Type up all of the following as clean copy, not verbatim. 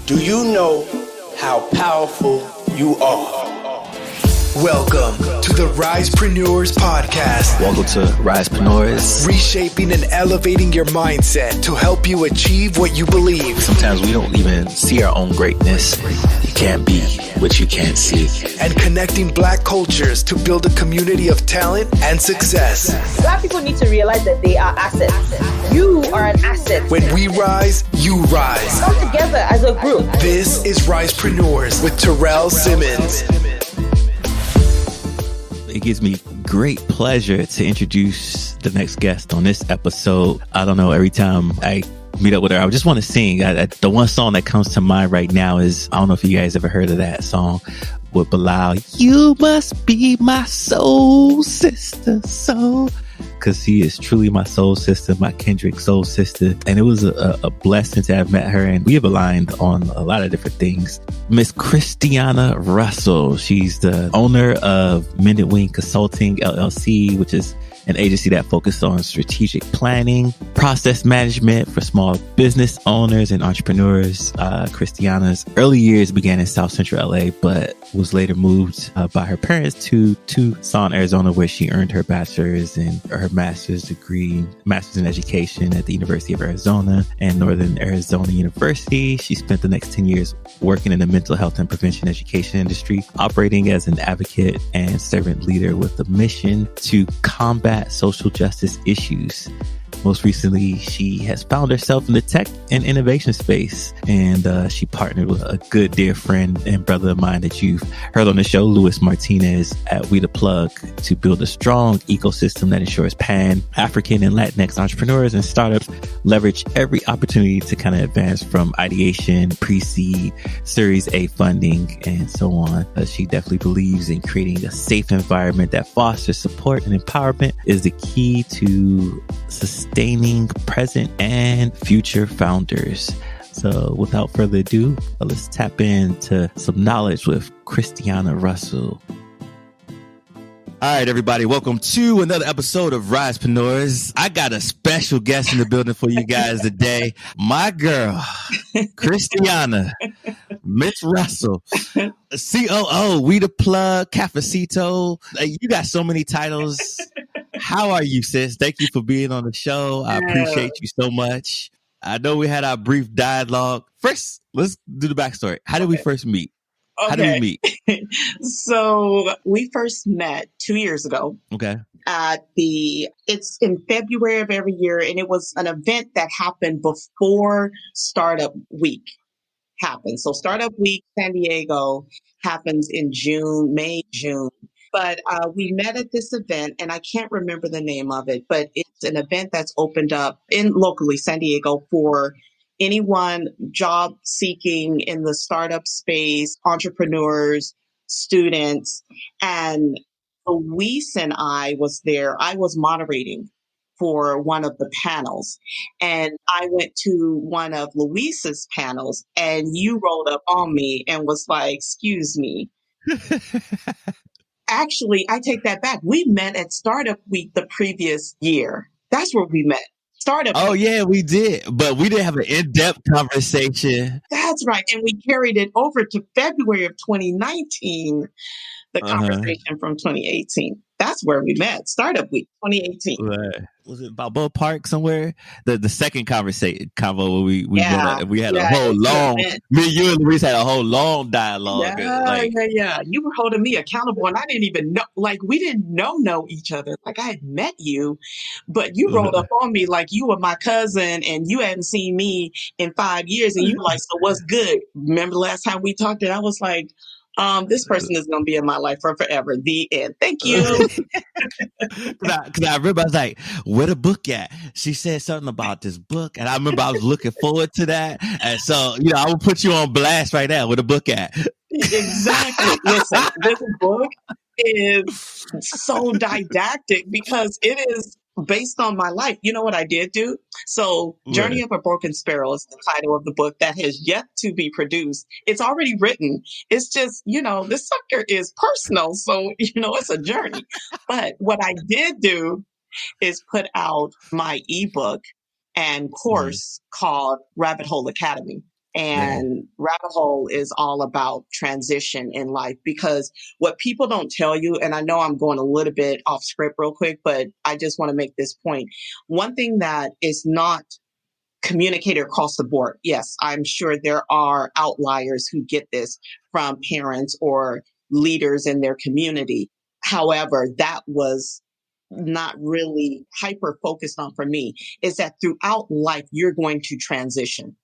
Do you know how powerful you are? Welcome to the RisePreneurs podcast. Welcome to RisePreneurs. Reshaping and elevating your mindset to help you achieve what you believe. Sometimes we don't even see our own greatness. You can't be what you can't see. And connecting Black cultures to build a community of talent and success. Black people need to realize that they are assets. You are an asset. When we rise, you rise. Come together as a group. This is RisePreneurs with Terrell Simmons. It gives me great pleasure to introduce the next guest on this episode. I don't know, every time I meet up with her, I just want to sing. The one song that comes to mind right now is, I don't know if you guys ever heard of that song with Bilal. You must be my soul sister, soul. Because she is truly my soul sister, my Kendrick soul sister. And it was a blessing to have met her. And we have aligned on a lot of different things. Miss Christiana Russell. She's the owner of Mended Wing Consulting, LLC, which is an agency that focuses on strategic planning, process management for small business owners and entrepreneurs. Christiana's early years began in South Central LA, but was later moved by her parents to Tucson, Arizona, where she earned her bachelor's and her master's degree, master's in education at the University of Arizona and Northern Arizona University. She spent the next 10 years working in the mental health and prevention education industry, operating as an advocate and servant leader with a mission to combat social justice issues. Most recently, she has found herself in the tech and innovation space, and she partnered with a good dear friend and brother of mine that you've heard on the show, Luis Martinez at We The Plug, to build a strong ecosystem that ensures Pan-African and Latinx entrepreneurs and startups leverage every opportunity to kind of advance from ideation, pre-seed, Series A funding, and so on. She definitely believes in creating a safe environment that fosters support and empowerment is the key to sustaining present and future founders. So without further ado, let's tap into some knowledge with Christiana Russell. All right, everybody, welcome to another episode of RisePreneurs. I got a special guest in the building for you guys today. My girl, Christiana, Miss Russell, COO, We The Plug, Cafecito. You got so many titles. How are you, sis? Thank you for being on the show. I appreciate you so much. I know we had our brief dialogue. First, let's do the backstory. How did we first meet? How did we meet? So we first met 2 years ago. Okay. It's in February of every year, and it was an event that happened before Startup Week happened. So Startup Week San Diego happens in May, June. But we met at this event, and I can't remember the name of it, but it's an event that's opened up in locally San Diego for anyone job seeking in the startup space, entrepreneurs, students. And Luis and I was there. I was moderating for one of the panels, and I went to one of Luis's panels, and you rolled up on me and was like, "Excuse me." Actually, I take that back. We met at Startup Week the previous year. That's where we met. Startup Oh, Week. yeah, we did. But we didn't have an in-depth conversation. That's right. And we carried it over to February of 2019, the conversation from 2018. That's where we met. Startup Week 2018. Right. Was it Balboa Park somewhere? The second convo where we had a whole long, me, you, and Luis had a whole long dialogue. Yeah. You were holding me accountable, and I didn't even know, like, we didn't know each other. Like, I had met you, but you rolled up on me like you were my cousin, and you hadn't seen me in 5 years, and you were like, "So what's good?" Remember the last time we talked, and I was like, this person is going to be in my life for forever. The end. Thank you. Because I remember I was like, "Where the book at?" She said something about this book, and I remember I was looking forward to that. And so, I will put you on blast right now. Where the book at? Exactly. Listen, this book is so didactic because it is based on my life. You know what I did do? So Journey of a Broken Sparrow is the title of the book that has yet to be produced. It's already written. It's just, this sucker is personal. So, it's a journey. But what I did do is put out my ebook and course called Rabbit Hole Academy. And Rabbit Hole is all about transition in life, because what people don't tell you, and I know I'm going a little bit off script real quick, but I just want to make this point. One thing that is not communicated across the board. Yes, I'm sure there are outliers who get this from parents or leaders in their community. However, that was not really hyper focused on for me, is that throughout life, you're going to transition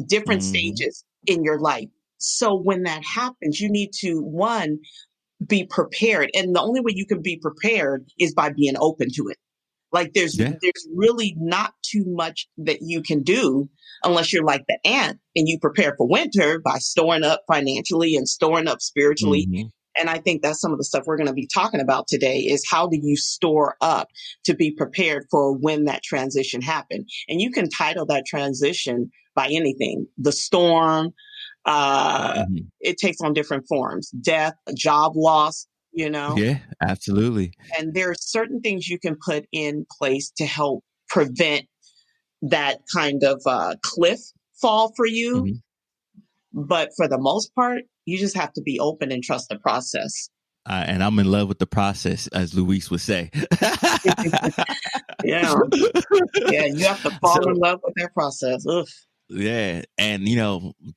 different stages in your life. So when that happens, you need to, one, be prepared. And the only way you can be prepared is by being open to it. Like there's really not too much that you can do unless you're like the ant and you prepare for winter by storing up financially and storing up spiritually. And I think that's some of the stuff we're going to be talking about today, is how do you store up to be prepared for when that transition happens. And you can title that transition by anything. The storm, it takes on different forms. Death, job loss, you know? Yeah, absolutely. And there are certain things you can put in place to help prevent that kind of cliff fall for you. But for the most part, you just have to be open and trust the process. And I'm in love with the process, as Luis would say. Yeah, you have to fall in love with that process. Ugh. Yeah. And,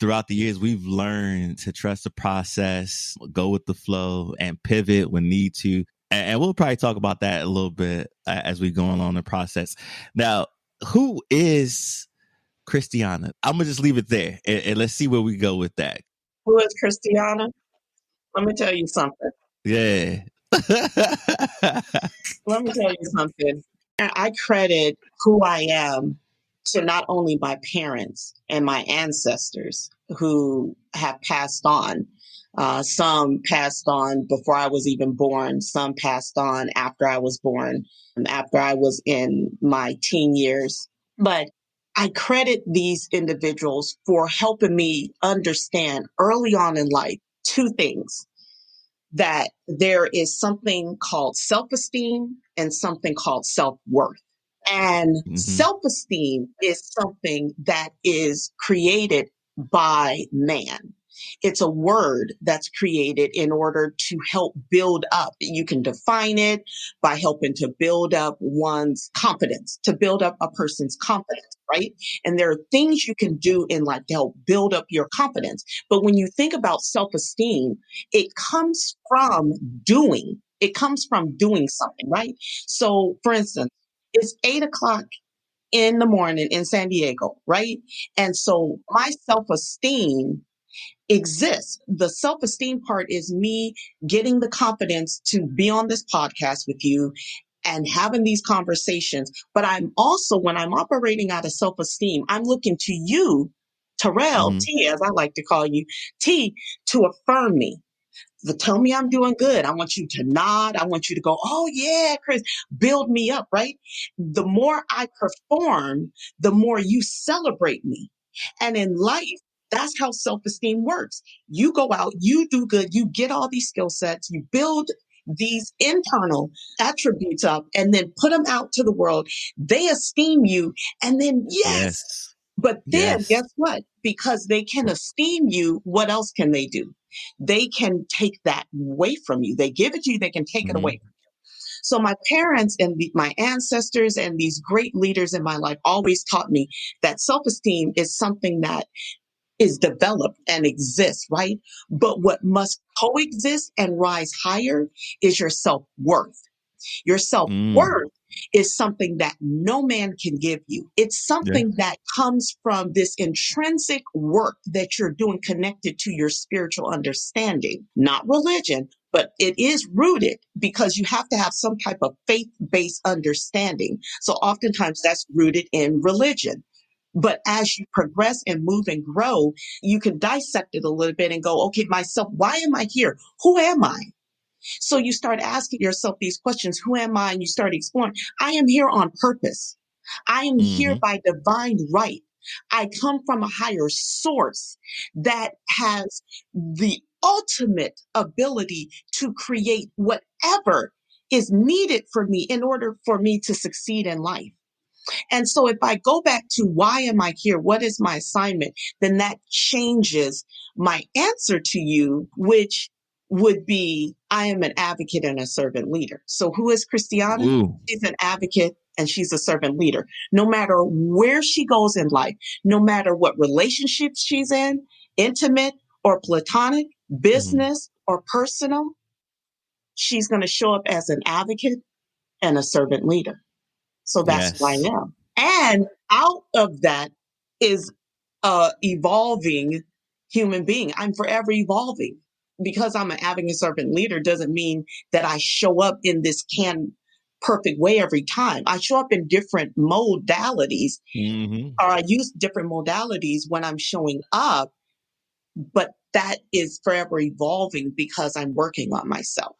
throughout the years, we've learned to trust the process, go with the flow, and pivot when need to. And we'll probably talk about that a little bit as we go along the process. Now, who is Christiana? I'm going to just leave it there and let's see where we go with that. Who is Christiana? Let me tell you something. Yeah. Let me tell you something. I credit who I am to not only my parents and my ancestors who have passed on. Some passed on before I was even born. Some passed on after I was born, after I was in my teen years. But I credit these individuals for helping me understand early on in life two things: that there is something called self-esteem and something called self-worth. And self-esteem is something that is created by man. It's a word that's created in order to help build up. You can define it by helping to build up one's confidence, to build up a person's confidence, right? And there are things you can do in life to help build up your confidence. But when you think about self-esteem, it comes from doing. It comes from doing something, right? So, for instance, it's 8:00 in the morning in San Diego, right? And so my self-esteem exists. The self-esteem part is me getting the confidence to be on this podcast with you and having these conversations. But I'm also, when I'm operating out of self-esteem, I'm looking to you, Terrell, T, as I like to call you, T, to affirm me. To tell me I'm doing good. I want you to nod. I want you to go, oh yeah, Chris, build me up, right? The more I perform, the more you celebrate me. And in life, that's how self-esteem works. You go out, you do good, you get all these skill sets, you build these internal attributes up and then put them out to the world. They esteem you. And then, yes. But then guess what? Because they can esteem you, what else can they do? They can take that away from you. They give it to you, they can take it away from you. So my parents and my ancestors and these great leaders in my life always taught me that self-esteem is something that is developed and exists, right? But what must coexist and rise higher is your self-worth. Your self-worth is something that no man can give you. It's something that comes from this intrinsic work that you're doing connected to your spiritual understanding, not religion, but it is rooted because you have to have some type of faith-based understanding. So oftentimes that's rooted in religion. But as you progress and move and grow, you can dissect it a little bit and go, okay, myself, why am I here? Who am I? So you start asking yourself these questions. Who am I? And you start exploring. I am here on purpose. I am here by divine right. I come from a higher source that has the ultimate ability to create whatever is needed for me in order for me to succeed in life. And so if I go back to why am I here? What is my assignment? Then that changes my answer to you, which would be, I am an advocate and a servant leader. So who is Christiana? Ooh. She's an advocate and she's a servant leader. No matter where she goes in life, no matter what relationships she's in, intimate or platonic, business or personal, she's going to show up as an advocate and a servant leader. So that's who I Yes. am. And out of that is a evolving human being. I'm forever evolving. Because I'm an advocate servant leader doesn't mean that I show up in this perfect way every time. I show up in different modalities, or I use different modalities when I'm showing up, but that is forever evolving because I'm working on myself.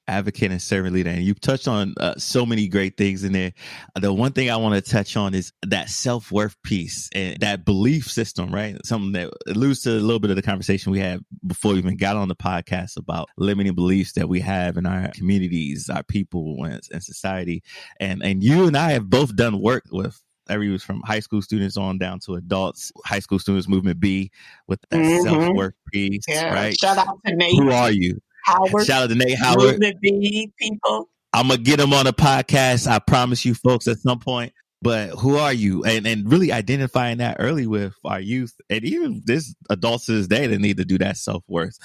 Advocate and servant leader. And you've touched on so many great things in there. The one thing I want to touch on is that self-worth piece and that belief system, right? Something that alludes to a little bit of the conversation we had before we even got on the podcast about limiting beliefs that we have in our communities, our people, and society. And you and I have both done work with everyone from high school students on down to adults, high school students, Movement B, with that self-worth piece, right? Shout out to Nate. Who are you? Howard. Shout out to Nate Howard. Movement B people. I'm going to get him on a podcast. I promise you folks at some point. But who are you? And really identifying that early with our youth. And even this adults to this day that need to do that self-worth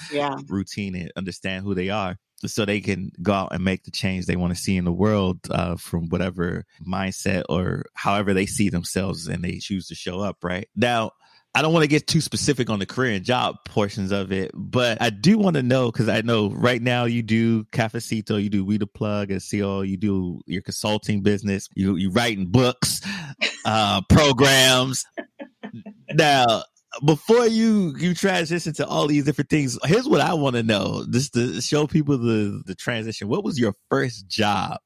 routine and understand who they are so they can go out and make the change they want to see in the world from whatever mindset or however they see themselves and they choose to show up, right? Now, I don't want to get too specific on the career and job portions of it, but I do want to know, because I know right now you do Cafecito, you do We the Plug at CO, you do your consulting business, you writing books, programs. Now, before you transition to all these different things, here's what I want to know, just to show people the transition. What was your first job?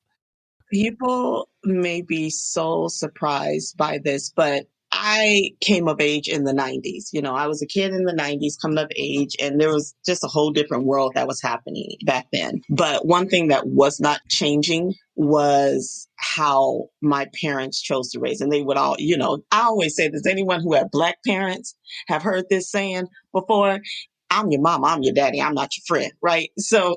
People may be so surprised by this, but I came of age in the 90s. You know, I was a kid in the 90s coming of age, and there was just a whole different world that was happening back then. But one thing that was not changing was how my parents chose to raise. And they would all, you know, I always say this, anyone who had Black parents have heard this saying before, I'm your mom, I'm your daddy, I'm not your friend, right? So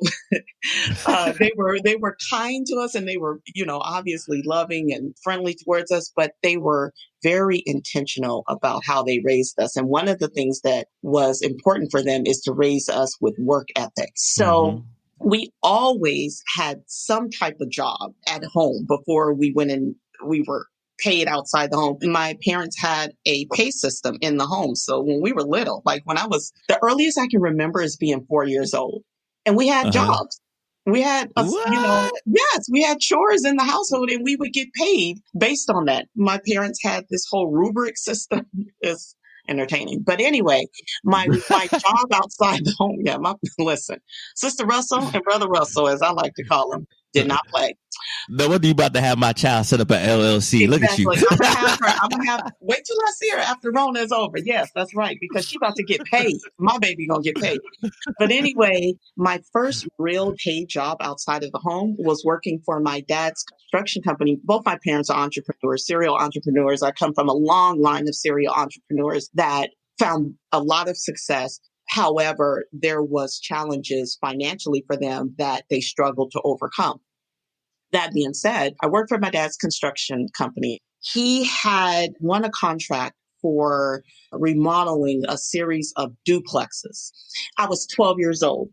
they were kind to us, and they were, you know, obviously loving and friendly towards us, but they were very intentional about how they raised us. And one of the things that was important for them is to raise us with work ethic. So we always had some type of job at home before we went and we were paid outside the home. My parents had a pay system in the home. So when we were little, like when I was, the earliest I can remember is being 4 years old, and we had jobs. We had, you know, yes, we had chores in the household, and we would get paid based on that. My parents had this whole rubric system. It's entertaining. But anyway, my job outside the home, listen, Sister Russell and Brother Russell, as I like to call them, did not play. No wonder you about to have my child set up an LLC. Exactly. Look at you. I'm gonna have wait till I see her after Rona is over. Yes, that's right, because she about to get paid. My baby gonna get paid. But anyway, my first real paid job outside of the home was working for my dad's construction company. Both my parents are entrepreneurs, serial entrepreneurs. I come from a long line of serial entrepreneurs that found a lot of success. However, there was challenges financially for them that they struggled to overcome. That being said, I worked for my dad's construction company. He had won a contract for remodeling a series of duplexes. I was 12 years old.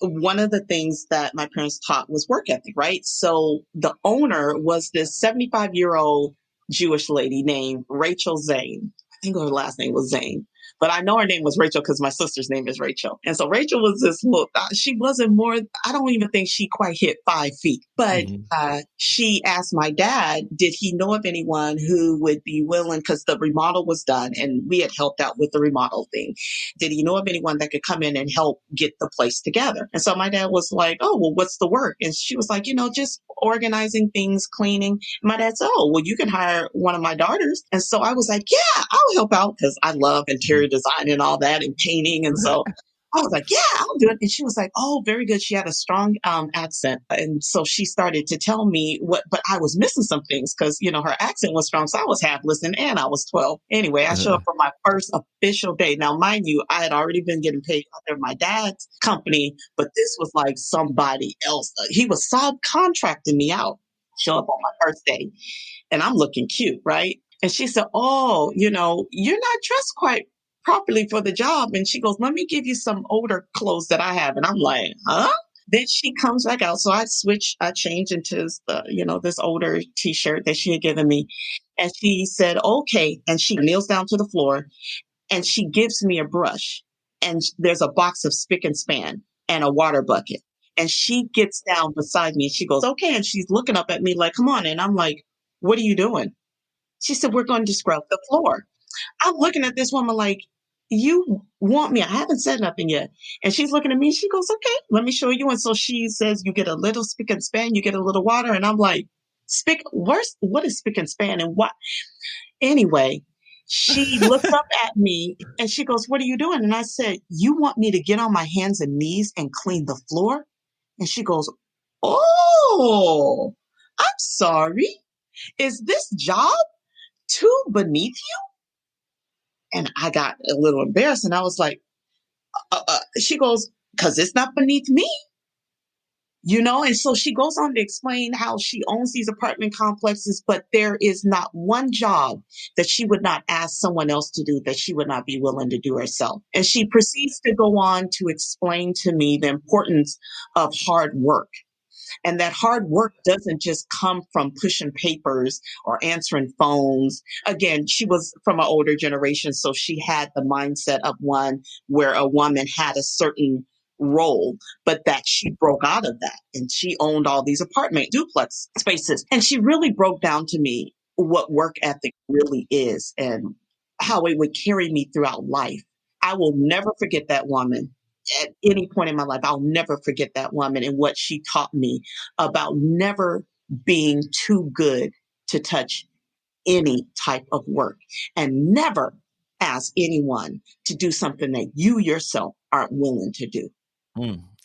One of the things that my parents taught was work ethic, right? So the owner was this 75-year-old Jewish lady named Rachel Zane. I think her last name was Zane. But I know her name was Rachel because my sister's name is Rachel. And so Rachel was this little, she wasn't more, I don't even think she quite hit 5 feet. But she asked my dad, did he know of anyone who would be willing, because the remodel was done and we had helped out with the remodel thing. Did he know of anyone that could come in and help get the place together? And so my dad was like, oh, well, what's the work? And she was like, you know, just organizing things, cleaning. My dad said, oh, well, you can hire one of my daughters. And so I was like, yeah, I'll help out because I love interior design and all that and painting. And so I was like, yeah, I'll do it. And she was like, oh, very good. She had a strong accent. And so she started to tell me but I was missing some things because, her accent was strong. So I was half listening and I was 12. Anyway, I showed up for my first official day. Now, mind you, I had already been getting paid under my dad's company, but this was like somebody else. He was subcontracting me out. Show up on my first day and I'm looking cute, right? And she said, oh, you're not dressed quite properly for the job. And she goes, let me give you some older clothes that I have. And I'm like, huh? Then she comes back out. So I changed into this older t-shirt that she had given me. And she said, okay. And she kneels down to the floor and she gives me a brush. And there's a box of spick and span and a water bucket. And she gets down beside me and she goes, okay. And she's looking up at me like, come on. And I'm like, what are you doing? She said, we're going to scrub the floor. I'm looking at this woman like, you want me? I haven't said nothing yet. And she's looking at me. She goes, okay, let me show you. And so she says, you get a little spick and span, you get a little water. And I'm like, what is spick and span and what? Anyway, she looks up at me and she goes, what are you doing? And I said, you want me to get on my hands and knees and clean the floor? And she goes, oh, I'm sorry. Is this job too beneath you? And I got a little embarrassed and I was like, she goes, because it's not beneath me, And so she goes on to explain how she owns these apartment complexes, but there is not one job that she would not ask someone else to do that she would not be willing to do herself. And she proceeds to go on to explain to me the importance of hard work. And that hard work doesn't just come from pushing papers or answering phones. Again, she was from an older generation, so she had the mindset of one where a woman had a certain role, but that she broke out of that. And she owned all these apartment duplex spaces. And she really broke down to me what work ethic really is and how it would carry me throughout life. I will never forget that woman. At any point in my life, I'll never forget that woman and what she taught me about never being too good to touch any type of work and never ask anyone to do something that you yourself aren't willing to do.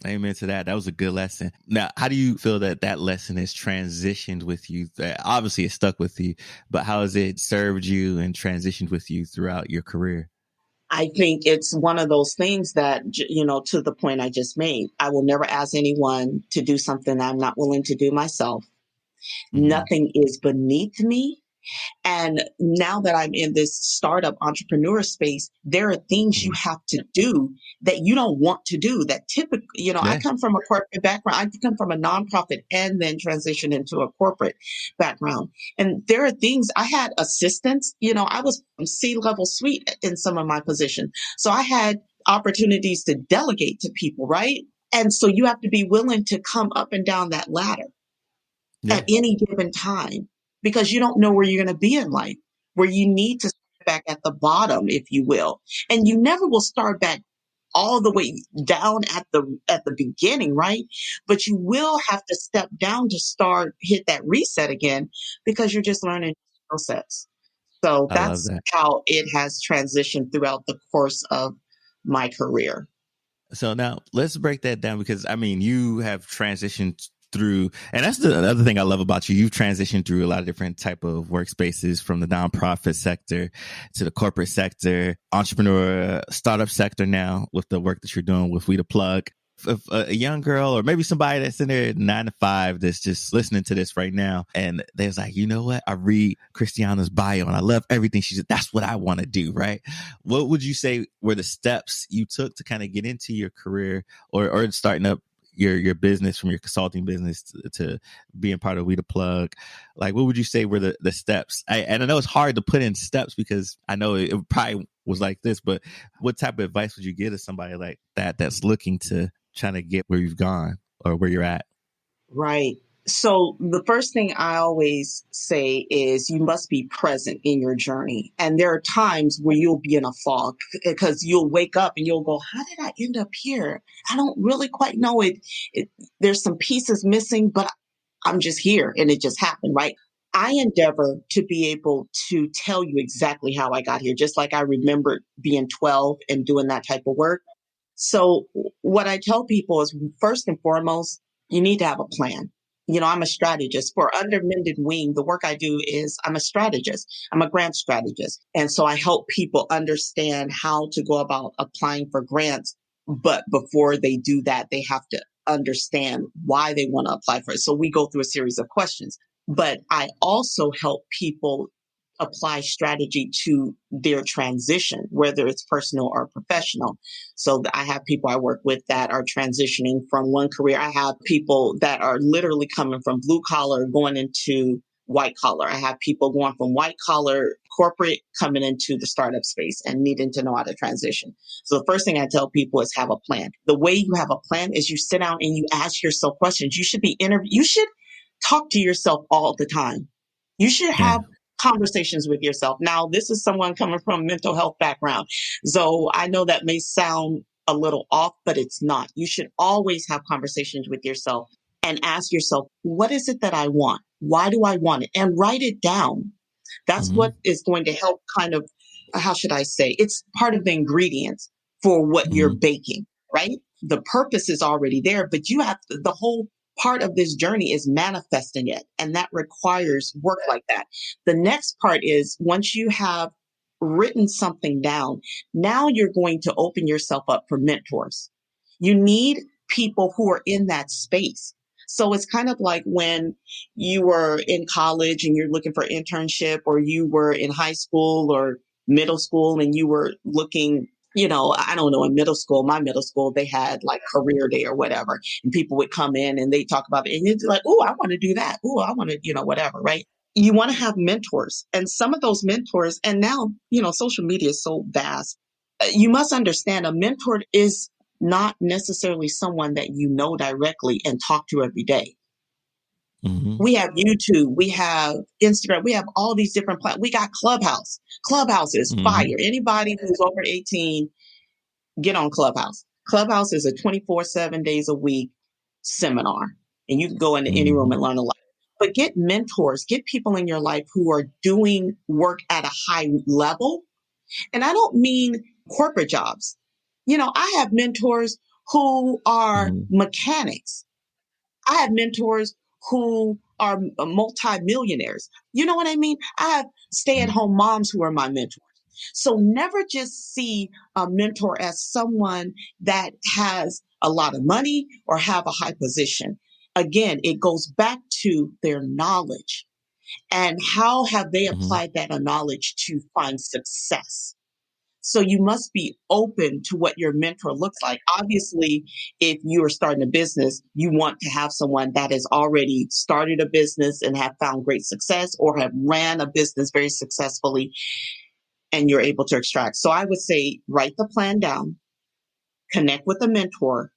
Amen to that. That was a good lesson. Now, how do you feel that lesson has transitioned with you? Obviously, it stuck with you, but how has it served you and transitioned with you throughout your career? I think it's one of those things that, to the point I just made, I will never ask anyone to do something I'm not willing to do myself. Mm-hmm. Nothing is beneath me. And now that I'm in this startup entrepreneur space, there are things you have to do that you don't want to do that typically, I come from a corporate background. I come from a nonprofit and then transition into a corporate background. And there are things I had assistants, I was C-level suite in some of my positions. So I had opportunities to delegate to people, right? And so you have to be willing to come up and down that ladder at any given time, because you don't know where you're going to be in life, where you need to start back at the bottom, if you will. And you never will start back all the way down at the beginning, right? But you will have to step down to hit that reset again, because you're just learning process. So that's how it has transitioned throughout the course of my career. So now let's break that down, because you have transitioned through, and that's the other thing I love about you. You've transitioned through a lot of different type of workspaces, from the nonprofit sector to the corporate sector, entrepreneur, startup sector now with the work that you're doing with We the Plug. If a young girl, or maybe somebody that's in there 9 to 5 that's just listening to this right now, and they're like, you know what? I read Christiana's bio and I love everything she said. That's what I want to do, right? What would you say were the steps you took to kind of get into your career or starting up your business, from your consulting business to being part of We the Plug? Like, what would you say were the steps? And I know it's hard to put in steps, because I know it probably was like this, but what type of advice would you give to somebody like that's looking to trying to get where you've gone or where you're at? Right. So the first thing I always say is you must be present in your journey. And there are times where you'll be in a fog, because you'll wake up and you'll go, how did I end up here? I don't really quite know it. There's some pieces missing, but I'm just here and it just happened, right? I endeavor to be able to tell you exactly how I got here, just like I remembered being 12 and doing that type of work. So what I tell people is, first and foremost, you need to have a plan. I'm a strategist for Under Mended Wing. The work I do is I'm a strategist. I'm a grant strategist. And so I help people understand how to go about applying for grants. But before they do that, they have to understand why they want to apply for it. So we go through a series of questions. But I also help people apply strategy to their transition, whether it's personal or professional. So I have people I work with that are transitioning from one career. I have people that are literally coming from blue collar going into white collar. I have people going from white collar corporate coming into the startup space and needing to know how to transition. So the first thing I tell people is have a plan. The way you have a plan is you sit down and you ask yourself questions. You should you should talk to yourself all the time. You should have conversations with yourself. Now, this is someone coming from a mental health background. So I know that may sound a little off, but it's not. You should always have conversations with yourself and ask yourself, what is it that I want? Why do I want it? And write it down. That's what is going to help kind of, how should I say, it's part of the ingredients for what you're baking, right? The purpose is already there, but you have the whole part of this journey is manifesting it. And that requires work like that. The next part is once you have written something down, now you're going to open yourself up for mentors. You need people who are in that space. So it's kind of like when you were in college and you're looking for internship, or you were in high school or middle school and you were looking, I don't know, in my middle school, they had like career day or whatever. And people would come in and they talk about it. And it's like, oh, I want to do that. Oh, I want to, whatever, right? You want to have mentors. And some of those mentors, and now, social media is so vast. You must understand a mentor is not necessarily someone that you know directly and talk to every day. We have YouTube, we have Instagram, we have all these different platforms. We got Clubhouse. Clubhouse is fire. Anybody who's over 18, get on Clubhouse. Clubhouse is a 24/7 days a week seminar, and you can go into any room and learn a lot. But get mentors, get people in your life who are doing work at a high level. And I don't mean corporate jobs. I have mentors who are mechanics. I have mentors who are multimillionaires. You know what I mean? I have stay-at-home moms who are my mentors. So never just see a mentor as someone that has a lot of money or have a high position. Again, it goes back to their knowledge and how have they applied that knowledge to find success. So you must be open to what your mentor looks like. Obviously, if you are starting a business, you want to have someone that has already started a business and have found great success, or have ran a business very successfully and you're able to extract. So I would say, write the plan down, connect with a mentor,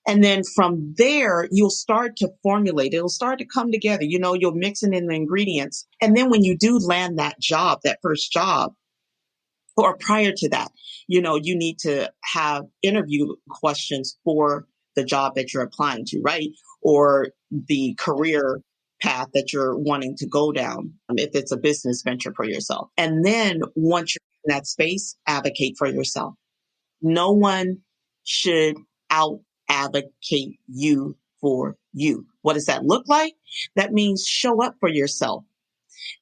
and then from there, you'll start to formulate. It'll start to come together. You're mixing in the ingredients. And then when you do land that job, that first job, or prior to that, you need to have interview questions for the job that you're applying to, right? Or the career path that you're wanting to go down, if it's a business venture for yourself. And then once you're in that space, advocate for yourself. No one should out advocate you for you. What does that look like? That means show up for yourself.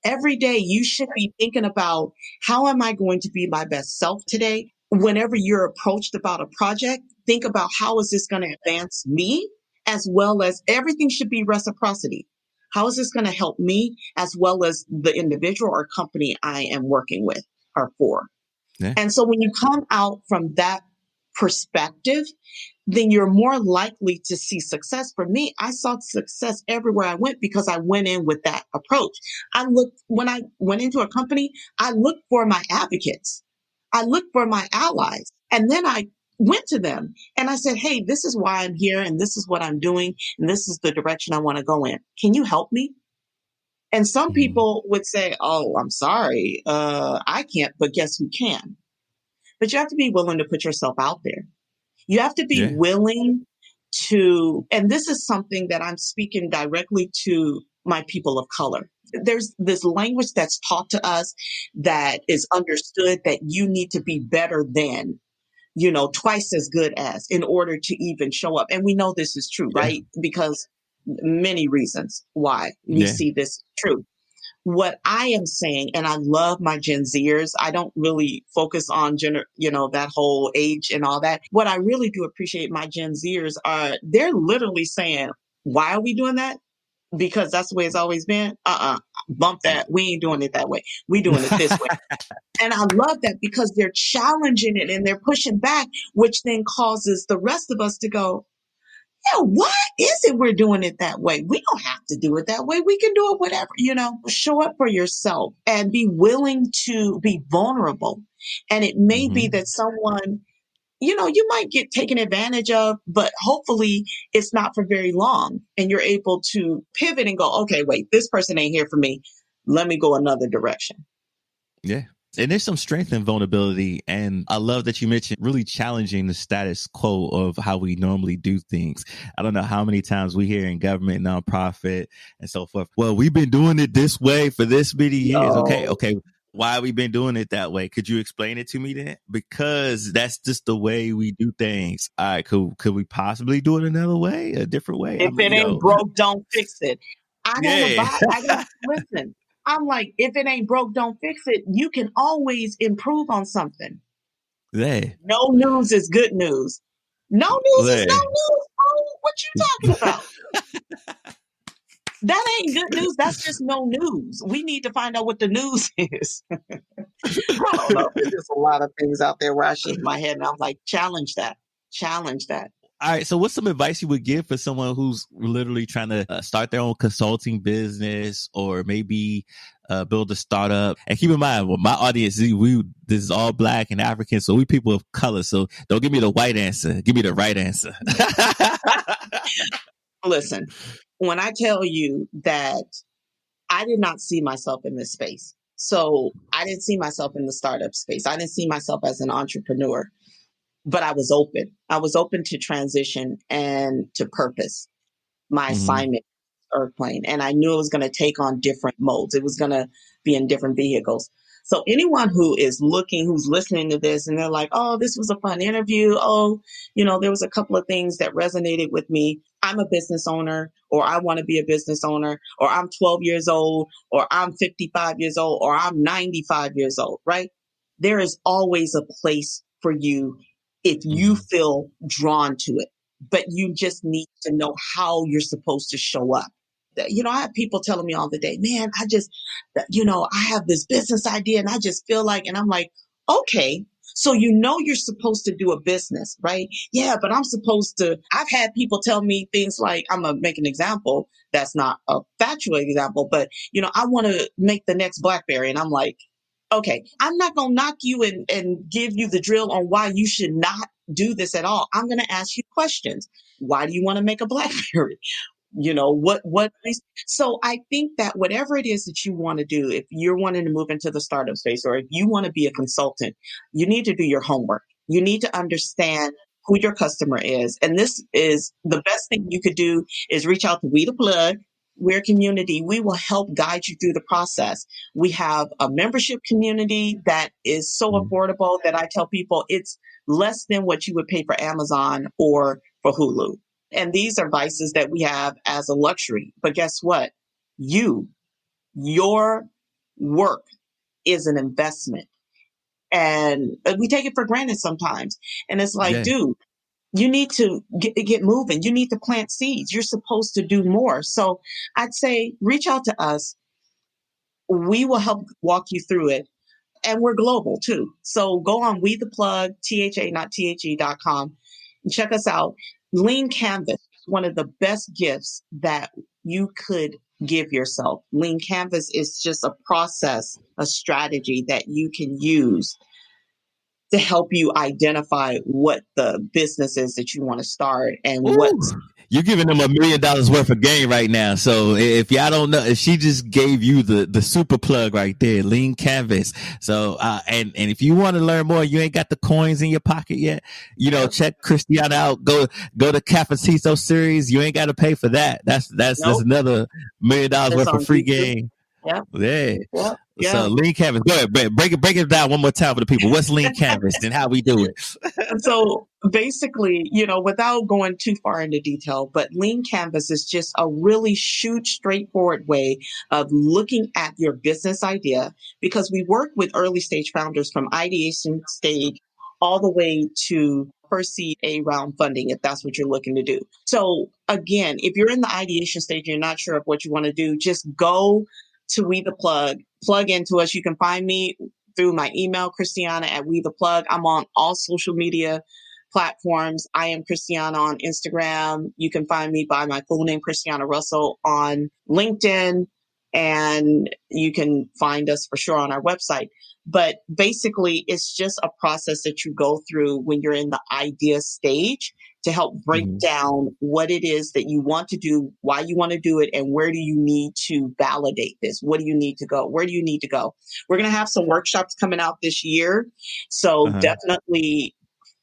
Every day you should be thinking about, how am I going to be my best self today? Whenever you're approached about a project, think about, how is this going to advance me, as well as everything should be reciprocity. How is this going to help me as well as the individual or company I am working with or for? Yeah. And so when you come out from that perspective, then you're more likely to see success. For me, I saw success everywhere I went because I went in with that approach. When I went into a company, I looked for my advocates. I looked for my allies. And then I went to them and I said, hey, this is why I'm here and this is what I'm doing. And this is the direction I want to go in. Can you help me? And some people would say, oh, I'm sorry, I can't, but guess who can? But you have to be willing to put yourself out there. You have to be willing to, and this is something that I'm speaking directly to my people of color. There's this language that's taught to us that is understood, that you need to be better than. twice as good as in order to even show up. And we know this is true, right? Because many reasons why we see this true. What I am saying, and I love my Gen Zers, I don't really focus on that whole age and all that. What I really do appreciate my Gen Zers they're literally saying, why are we doing that? Because that's the way it's always been. Bump that. We ain't doing it that way. We doing it this way. And I love that because they're challenging it and they're pushing back, which then causes the rest of us to go, yeah, why is it we're doing it that way? We don't have to do it that way. We can do it whatever, show up for yourself and be willing to be vulnerable. And it may be that someone, you might get taken advantage of, but hopefully it's not for very long. And you're able to pivot and go, okay, wait, this person ain't here for me. Let me go another direction. Yeah. And there's some strength in vulnerability. And I love that you mentioned really challenging the status quo of how we normally do things. I don't know how many times we hear in government, nonprofit, and so forth. Well, we've been doing it this way for this many years. Okay. Why have we been doing it that way? Could you explain it to me then? Because that's just the way we do things. All right. Could we possibly do it another way, a different way? If it ain't broke, don't fix it. Listen. I'm like, if it ain't broke, don't fix it. You can always improve on something. No news is good news. No news is no news. Oh, what you talking about? That ain't good news. That's just no news. We need to find out what the news is. I don't know. There's just a lot of things out there where I shake my head and I'm like, challenge that. All right. So what's some advice you would give for someone who's literally trying to start their own consulting business or maybe build a startup? And keep in mind, well, my audience, this is all Black and African. So we people of color. So don't give me the white answer. Give me the right answer. Listen, when I tell you that I did not see myself in this space. So I didn't see myself in the startup space. I didn't see myself as an entrepreneur. But I was open. I was open to transition and to purpose. My assignment, Earthplane, and I knew it was going to take on different modes. It was going to be in different vehicles. So anyone who's listening to this and they're like, oh, this was a fun interview. Oh, there was a couple of things that resonated with me. I'm a business owner, or I want to be a business owner, or I'm 12 years old, or I'm 55 years old, or I'm 95 years old, right? There is always a place for you if you feel drawn to it, but you just need to know how you're supposed to show up. I have people telling me all the day, man, I have this business idea and I just feel like, and I'm like, okay, so you're supposed to do a business, right? Yeah, but I've had people tell me things like, I'm going to make an example. That's not a factual example, but I want to make the next BlackBerry. And I'm like, okay, I'm not going to knock you and give you the drill on why you should not do this at all. I'm going to ask you questions. Why do you want to make a BlackBerry? What? So I think that whatever it is that you want to do, if you're wanting to move into the startup space or if you want to be a consultant, you need to do your homework. You need to understand who your customer is. And this is the best thing you could do is reach out to We the Plug. We're a community. We will help guide you through the process. We have a membership community that is so affordable that I tell people it's less than what you would pay for Amazon or for Hulu. And these are vices that we have as a luxury. But guess what? Your work is an investment. And we take it for granted sometimes. And it's like, dude, you need to get moving. You need to plant seeds. You're supposed to do more. So I'd say reach out to us. We will help walk you through it. And we're global too. So go on We the Plug, THA, not THE.com, and check us out. Lean Canvas is one of the best gifts that you could give yourself. Lean Canvas is just a process, a strategy that you can use to help you identify what the business is that you want to start and what's. You're giving them $1 million worth of game right now. So if y'all don't know, if she just gave you the super plug right there, Lean Canvas. So, and if you want to learn more, you ain't got the coins in your pocket yet, check Christiana out. Go to Cafecito series. You ain't got to pay for that. That's another $1 million worth of free game. Yeah. Yeah. So Yeah. lean canvas. Go ahead, break it down one more time for the people. What's lean canvas and how we do it? So basically, without going too far into detail, but lean canvas is just a really straightforward way of looking at your business idea, because we work with early stage founders from ideation stage all the way to first seed A round funding, if that's what you're looking to do. So again, if you're in the ideation stage, you're not sure of what you want to do, just go to We the plug into us. You can find me through my email, Christiana at We the Plug. I'm on all social media platforms. I am Christiana on Instagram. You can find me by my full name, Christiana Russell, on LinkedIn, and you can find us for sure on our website. But basically, it's just a process that you go through when you're in the idea stage to help break down what it is that you want to do, why you want to do it, and where do you need to validate this? What do you need to go? Where do you need to go? We're going to have some workshops coming out this year. So definitely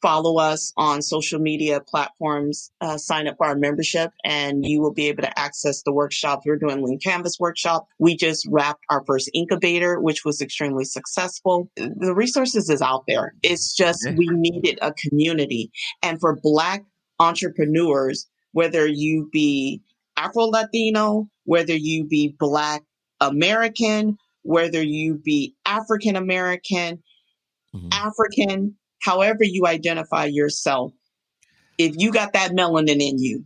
follow us on social media platforms, sign up for our membership, and you will be able to access the workshops. We're doing Lean Canvas workshop. We just wrapped our first incubator, which was extremely successful. The resources is out there. It's just we needed a community. And for Black entrepreneurs, whether you be Afro-Latino, whether you be Black American, whether you be African American, African, however you identify yourself, if you got that melanin in you,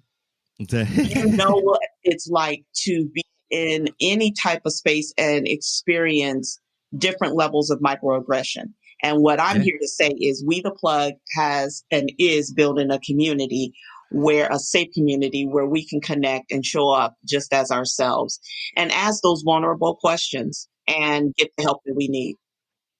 you know what it's like to be in any type of space and experience different levels of microaggression. And what I'm here to say is We the Plug has and is building a community, where a safe community where we can connect and show up just as ourselves and ask those vulnerable questions and get the help that we need.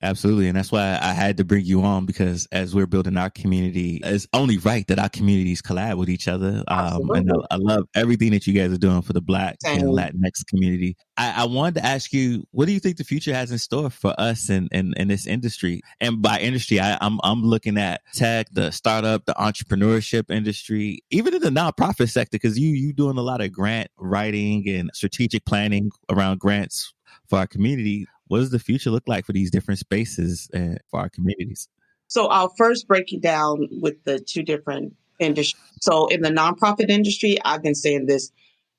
Absolutely. And that's why I had to bring you on, because as we're building our community, it's only right that our communities collab with each other. And I love everything that you guys are doing for the Black and Latinx community. I wanted to ask you, what do you think the future has in store for us in this industry? And by industry, I'm looking at tech, the startup, the entrepreneurship industry, even in the nonprofit sector, because you doing a lot of grant writing and strategic planning around grants for our community. What does the future look like for these different spaces for our communities? So I'll first break it down with the two different industries. So in the nonprofit industry, I've been saying this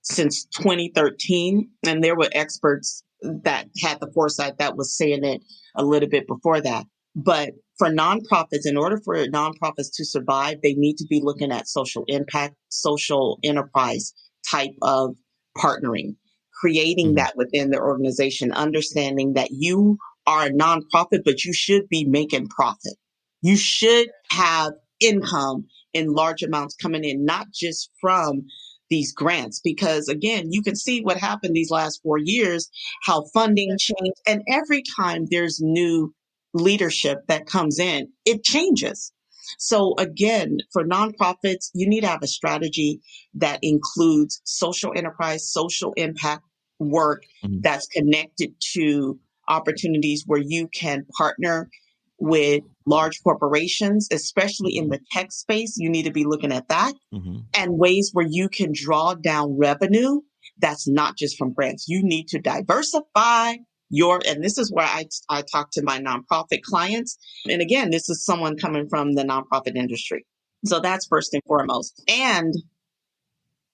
since 2013, and there were experts that had the foresight that was saying it a little bit before that. But for nonprofits, in order for nonprofits to survive, they need to be looking at social impact, social enterprise type of partnering, creating that within their organization, understanding that you are a nonprofit, but you should be making profit. You should have income in large amounts coming in, not just from these grants, because again, you can see what happened these last 4 years, how funding changed. And every time there's new leadership that comes in, it changes. So again, for nonprofits, you need to have a strategy that includes social enterprise, social impact work that's connected to opportunities where you can partner with large corporations, especially in the tech space. You need to be looking at that and ways where you can draw down revenue that's not just from grants. You need to diversify and this is where I talk to my nonprofit clients. And again, this is someone coming from the nonprofit industry. So that's first and foremost. And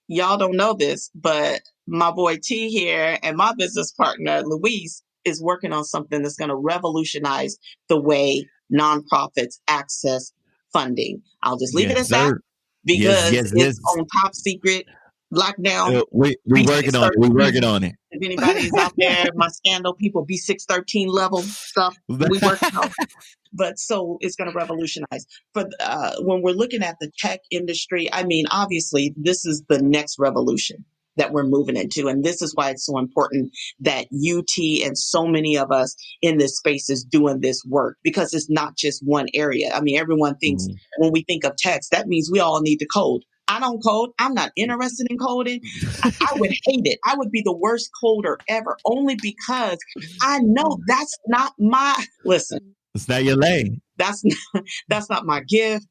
y'all don't know this, but my boy T here and my business partner, Luis, is working on something that's going to revolutionize the way nonprofits access funding. I'll just leave it at that, because it's on top secret lockdown. We're working on it. We're working on it. If anybody's out there, my scandal people, B613 level stuff, we working on. But so it's going to revolutionize. But when we're looking at the tech industry, I mean, obviously, this is the next revolution that we're moving into. And this is why it's so important that UT and so many of us in this space is doing this work, because it's not just one area. I mean, everyone thinks when we think of text, that means we all need to code. I don't code. I'm not interested in coding. I would hate it. I would be the worst coder ever, only because I know that's not listen. It's not your lane. That's that's not my gift,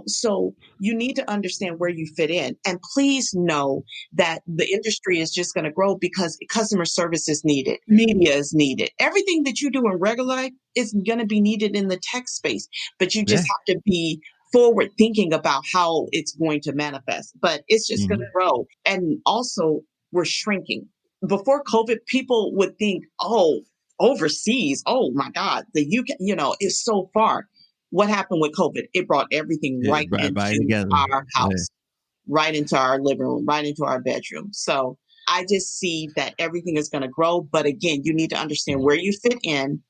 So you need to understand where you fit in. And please know that the industry is just going to grow because customer service is needed. Media is needed. Everything that you do in regular life is going to be needed in the tech space, but you just Yeah. have to be forward thinking about how it's going to manifest. But it's just going to grow. And also, we're shrinking. Before COVID, people would think, oh, overseas, oh my God, the UK, is so far. What happened with COVID? It brought everything right Right into together. our house, right into our living room, right into our bedroom. So I just see that everything is going to grow. But again, you need to understand where you fit in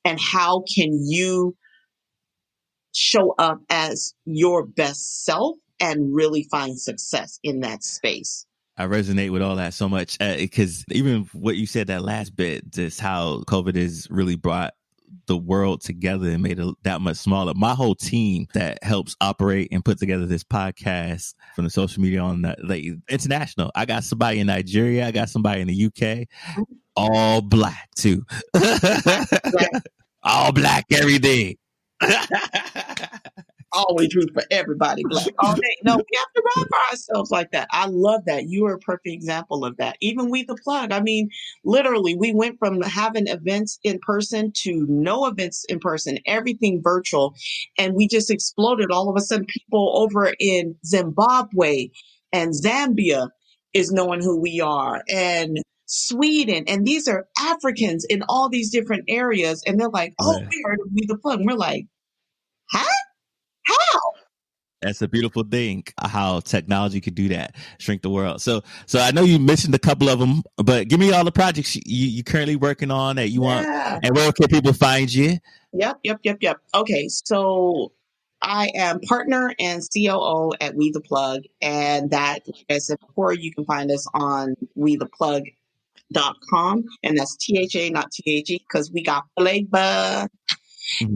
and how can you show up as your best self and really find success in that space. I resonate with all that so much because even what you said, that last bit, just how COVID has really brought the world together and made it that much smaller. My whole team that helps operate and put together this podcast from the social media on like international. I got somebody in Nigeria. I got somebody in the UK, all black too. Black. All black every day. Always root for everybody black all day. No, we have to run for ourselves like that. I love that. You are a perfect example of that. Even We the Plug. I mean, literally, we went from having events in person to no events in person, everything virtual. And we just exploded. All of a sudden, people over in Zimbabwe and Zambia is knowing who we are. And Sweden. And these are Africans in all these different areas. And they're like, oh, we heard of We the Plug. And we're like, huh? How? That's a beautiful thing, how technology could do that, shrink the world. So I know you mentioned a couple of them, but give me all the projects you currently working on that you want, and where can people find you? Yep. Okay, so I am partner and COO at We the Plug, and that, like I said before, you can find us on WeThePlug.com, and that's THA, not THE, because we got flavor.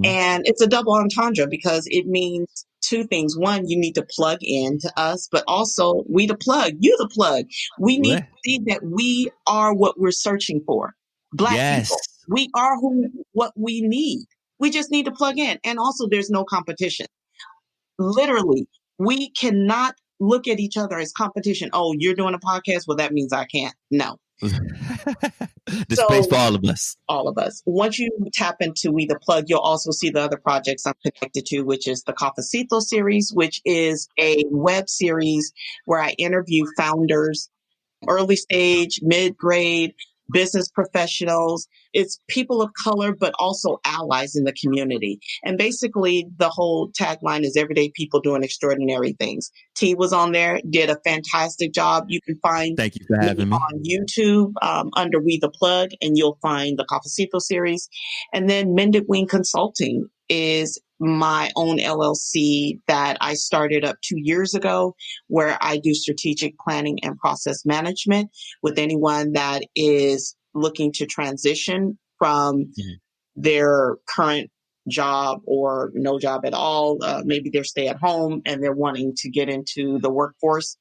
And it's a double entendre because it means two things. One, you need to plug in to us, but also we the plug, you the plug. We need to see that we are what we're searching for. Black people, we are what we need. We just need to plug in. And also there's no competition. Literally, we cannot look at each other as competition. Oh, you're doing a podcast? Well, that means I can't. No. The space for all of us. All of us. Once you tap into We the Plug, you'll also see the other projects I'm connected to, which is the Cafecito series, which is a web series where I interview founders, early stage, mid-grade, business professionals. It's people of color, but also allies in the community. And basically, the whole tagline is everyday people doing extraordinary things. T was on there, did a fantastic job. You can find Thank you for having me on YouTube under We the Plug, and you'll find the Cafecito series. And then Mended Wing Consulting is my own LLC that I started up 2 years ago, where I do strategic planning and process management with anyone that is looking to transition from their current job or no job at all. Maybe they're stay at home and they're wanting to get into the workforce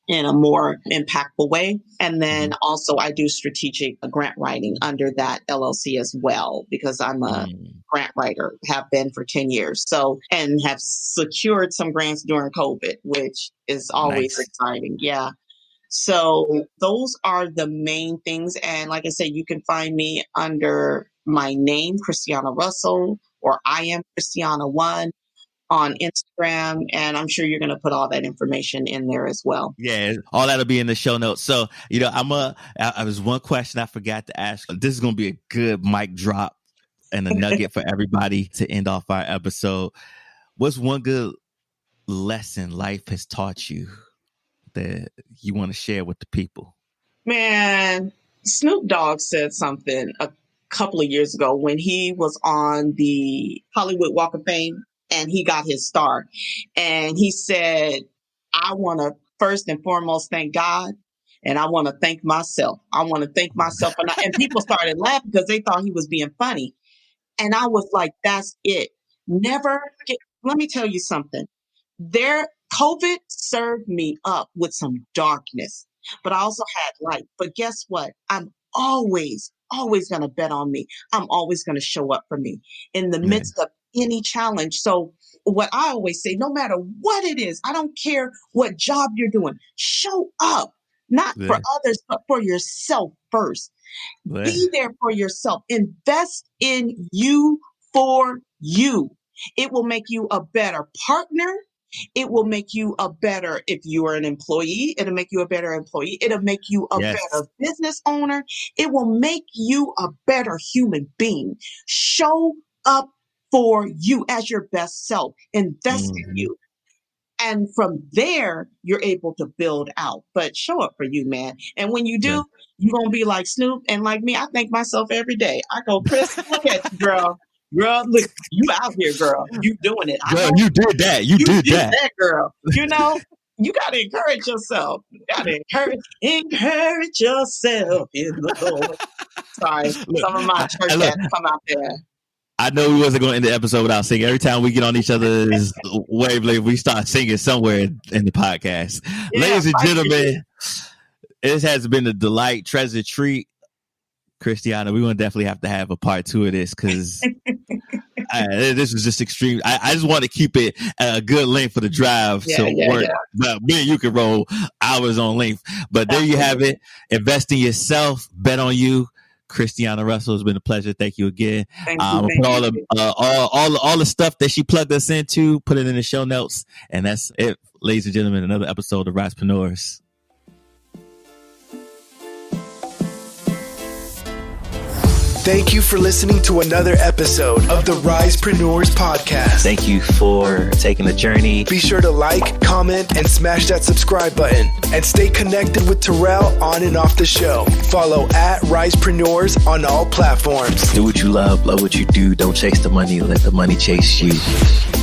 in a more impactful way. And then also I do strategic grant writing under that LLC as well, because I'm a grant writer, have been for 10 years. So, and have secured some grants during COVID, which is always exciting. Yeah. So those are the main things. And like I said, you can find me under my name, Christiana Russell, or I am Christiana1 on Instagram. And I'm sure you're going to put all that information in there as well. Yeah, all that'll be in the show notes. So, I was one question I forgot to ask. This is going to be a good mic drop and a nugget for everybody to end off our episode. What's one good lesson life has taught you that you want to share with the people? Man, Snoop Dogg said something a couple of years ago when he was on the Hollywood Walk of Fame and he got his star. And he said, I want to first and foremost thank God. And I want to thank myself. I want to thank myself. And people started laughing because they thought he was being funny. And I was like, that's it. Let me tell you something. COVID served me up with some darkness, but I also had light. But guess what? I'm always going to bet on me. I'm always going to show up for me in the midst of any challenge. So what I always say, no matter what it is, I don't care what job you're doing, show up, not for others, but for yourself first. Be there for yourself. Invest in you for you. It will make you a better partner. It will make you a better, if you are an employee, it'll make you a better employee. It'll make you a better business owner. It will make you a better human being. Show up for you as your best self. Invest in you. And from there, you're able to build out. But show up for you, man. And when you do, you're going to be like Snoop. And like me, I thank myself every day. I go, Chris, look at you, girl. Girl, look, you out here, girl. You doing it. Girl, you did that. You did that, girl. You know, you got to encourage yourself. You got to encourage yourself in the Lord. Sorry, some of my church cats come out there. I know we wasn't going to end the episode without singing. Every time we get on each other's wavelength, we start singing somewhere in the podcast. Ladies and gentlemen, it has been a delight, treasure treat. Christiana, we're going to definitely have to have a part 2 of this because this was just extreme. I just want to keep it a good length for the drive. But me and you can roll hours on length. But there you have it. Invest in yourself. Bet on you. Christiana Russell, it's been a pleasure. Thank you again. Put all the stuff that she plugged us into, put it in the show notes. And that's it, ladies and gentlemen, another episode of RisePreneurs. Thank you for listening to another episode of the RisePreneurs podcast. Thank you for taking the journey. Be sure to like, comment, and smash that subscribe button. And stay connected with Terrell on and off the show. Follow at RisePreneurs on all platforms. Do what you love what you do. Don't chase the money. Let the money chase you.